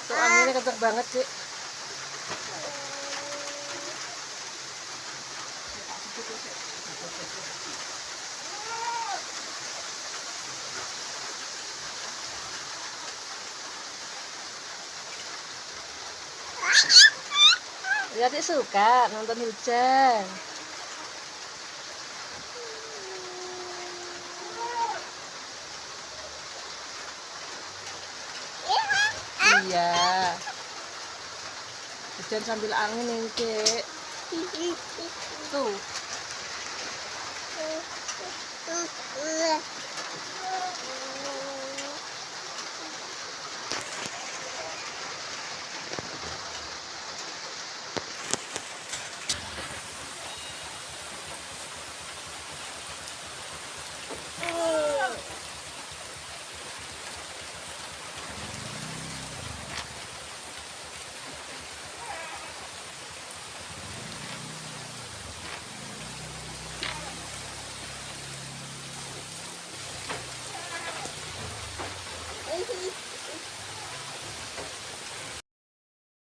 Tuh anginnya kenceng banget, Cik. Ya, Cik suka nonton hujan. Iya. Hujan sambil angin nih, Cik. Tuh.